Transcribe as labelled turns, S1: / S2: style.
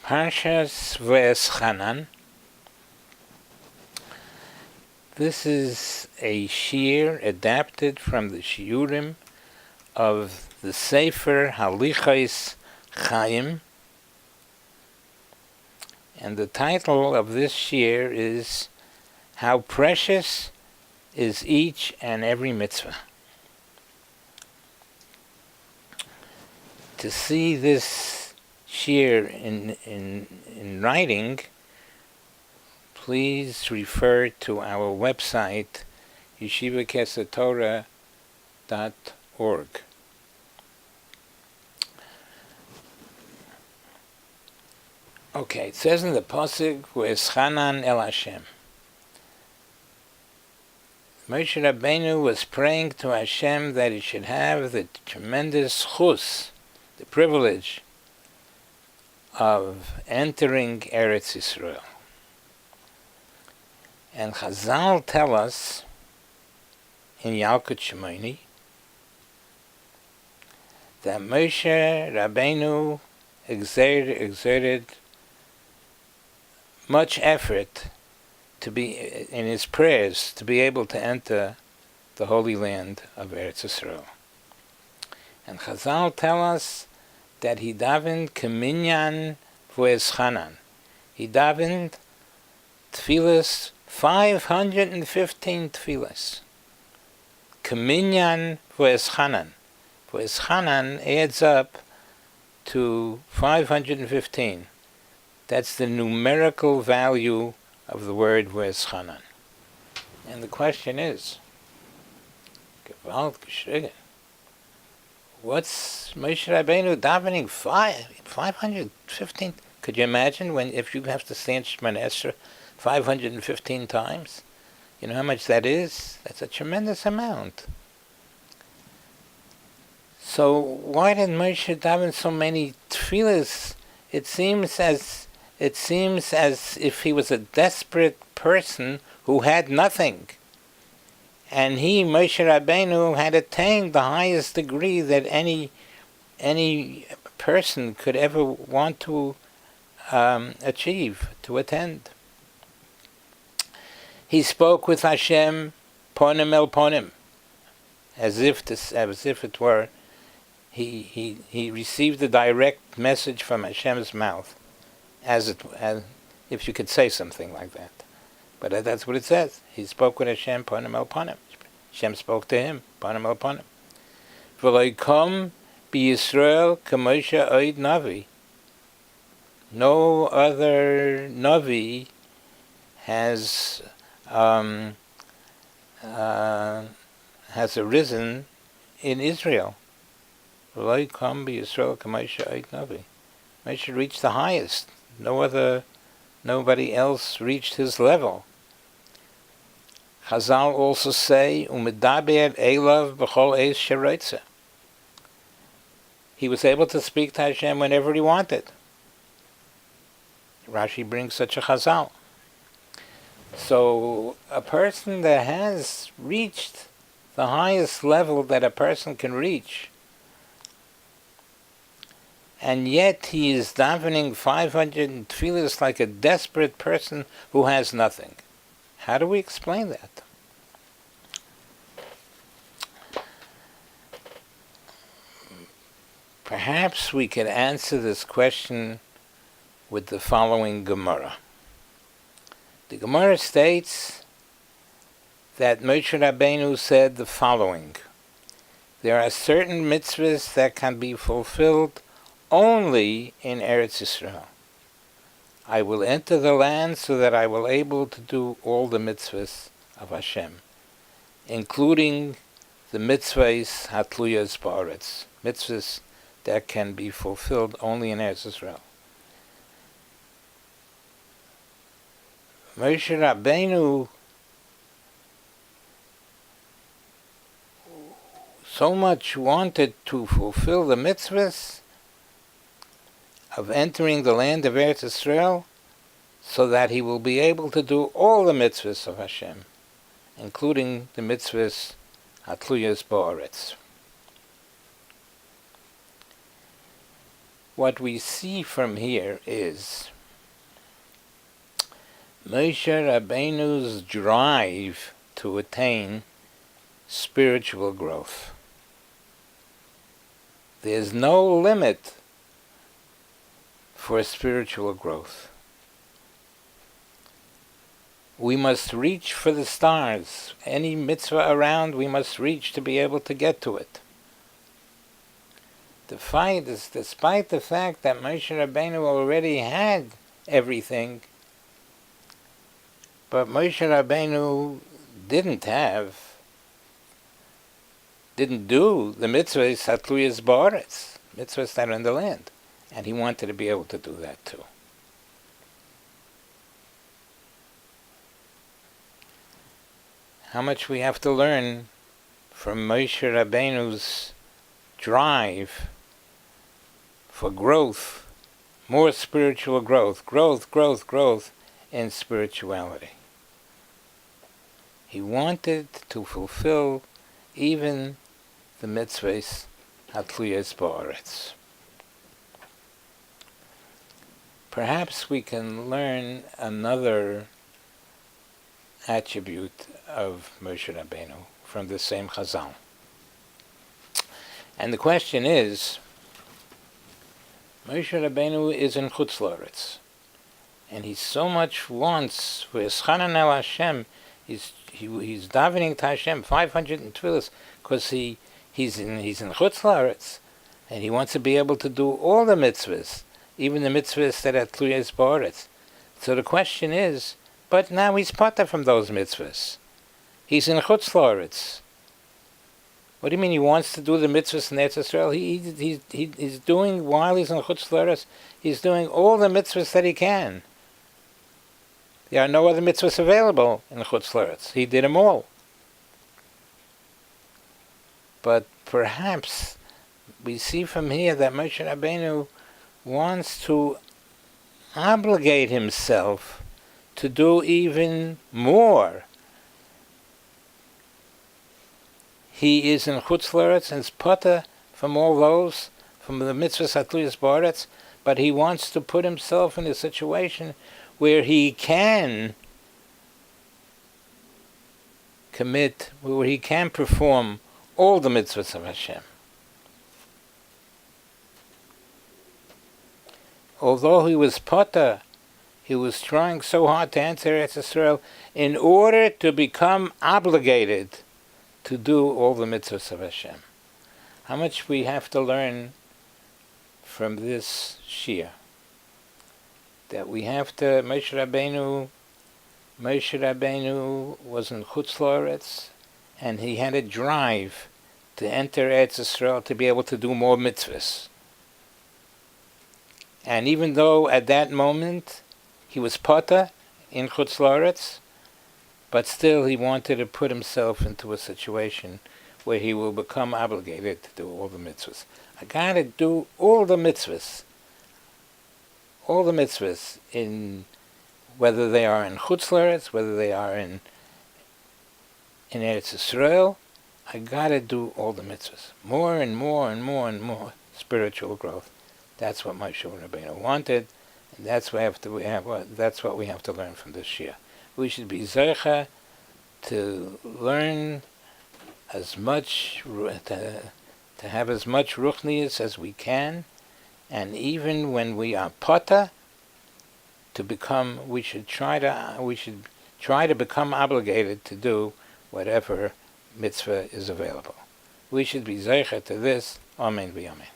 S1: Parshas Va'Etchanan. This is a shiur adapted from the shiurim of the Sefer Halichos Chaim, and the title of this shiur is How Precious is Each and Every Mitzvah. To see this shiur in writing, please refer to our website, yeshivakesatorah.org. Okay, it says in the pasuk, Va'Etchanan el Hashem. Moshe Rabbeinu was praying to Hashem that he should have the tremendous chus, the privilege of entering Eretz Yisrael. And Chazal tell us in Yalkut Shimoni that Moshe Rabbeinu exerted much effort to be in his prayers to be able to enter the Holy Land of Eretz Yisrael. And Chazal tell us that he davened Keminyan Va'Etchanan. He davened tefillas, 515 tefillas. Keminyan Va'Etchanan. Va'Etchanan adds up to 515. That's the numerical value of the word Va'Etchanan. And the question is, Gewalt geschrigen. What's Moshe Rabbeinu davening 515? Could you imagine if you have to stand Shemona Esrei 515 times? You know how much that is? That's a tremendous amount. So why did Moshe daven so many tefillas? It seems as if he was a desperate person who had nothing. And he, Moshe Rabbeinu, had attained the highest degree that any person could ever want to achieve, to attain. He spoke with Hashem, ponim el ponim, as if it were he received a direct message from Hashem's mouth, as if you could say something like that. But that's what it says. He spoke with Hashem, ponim el ponim. Hashem spoke to him, ponim el ponim. V'loikom b'Yisrael k'Moshe oid navi. No other navi has arisen in Israel. V'loikom b'Yisrael k'Moshe oid navi. Moshe reached the highest. Nobody else reached his level. Chazal also say, "Umedaber elav b'chol eis sheroitze." He was able to speak to Hashem whenever he wanted. Rashi brings such a Chazal. So a person that has reached the highest level that a person can reach, and yet he is davening 500 tefillas like a desperate person who has nothing. How do we explain that? Perhaps we can answer this question with the following Gemara. The Gemara states that Moshe Rabbeinu said the following: there are certain mitzvahs that can be fulfilled only in Eretz Yisrael. I will enter the land so that I will able to do all the mitzvahs of Hashem, including the mitzvahs hatluyas ba'aretz, mitzvahs that can be fulfilled only in Eretz Yisrael. Moshe Rabbeinu so much wanted to fulfill the mitzvahs of entering the land of Eretz Yisrael, so that he will be able to do all the mitzvahs of Hashem, including the mitzvahs hatluyas ba'aretz. what we see from here is Moshe Rabbeinu's drive to attain spiritual growth. There's no limit for spiritual growth. We must reach for the stars. Any mitzvah around, we must reach to be able to get to it. The fight is, despite the fact that Moshe Rabbeinu already had everything, but Moshe Rabbeinu didn't do the mitzvahs hatluyas ba'aretz, mitzvahs that are in the land, and he wanted to be able to do that too. How much we have to learn from Moshe Rabbeinu's drive for growth, more spiritual growth in spirituality. He wanted to fulfill even the mitzvahs hatluyas ba'aretz. Perhaps we can learn another attribute of Moshe Rabbeinu from the same Chazal. And the question is, Moshe Rabbeinu is in Chutz La'aretz, and he so much wants for Eschanan el Hashem. He's davening to Hashem 500 tefillos because he's in Chutz La'aretz, and he wants to be able to do all the mitzvahs, even the mitzvahs that are tluyas ba'aretz. So the question is, but now he's pater from those mitzvahs. He's in Chutz La'aretz. What do you mean he wants to do the mitzvahs in Eretz Yisrael? He's doing, while he's in Chutz La'aretz, he's doing all the mitzvahs that he can. There are no other mitzvahs available in Chutz La'aretz. He did them all. But perhaps we see from here that Moshe Rabbeinu wants to obligate himself to do even more. He is in Chutz La'aretz and is pater from all those, from the mitzvahs hatluyas ba'aretz, but he wants to put himself in a situation where he can commit, where he can perform all the mitzvahs of Hashem. Although he was pater, he was trying so hard to enter Eretz Yisrael in order to become obligated to do all the mitzvahs of Hashem. How much we have to learn from this Shia. That we have to, Moshe Rabbeinu was in Chutz La'aretz, and he had a drive to enter Eretz Yisrael to be able to do more mitzvahs. And even though at that moment he was pater in Chutz La'aretz, but still he wanted to put himself into a situation where he will become obligated to do all the mitzvahs. I gotta do all the mitzvahs, in whether they are in Chutz La'aretz, whether they are in Eretz Yisrael. I gotta do all the mitzvahs, more and more and more and more spiritual growth. That's what Moshe Rabbeinu wanted, and that's what we have to learn from this Shia. We should be zeicha to learn as much, to have as much ruchnius as we can, and even when we are pater, we should try to become obligated to do whatever mitzvah is available. We should be zeicha to this. Amen v'amen.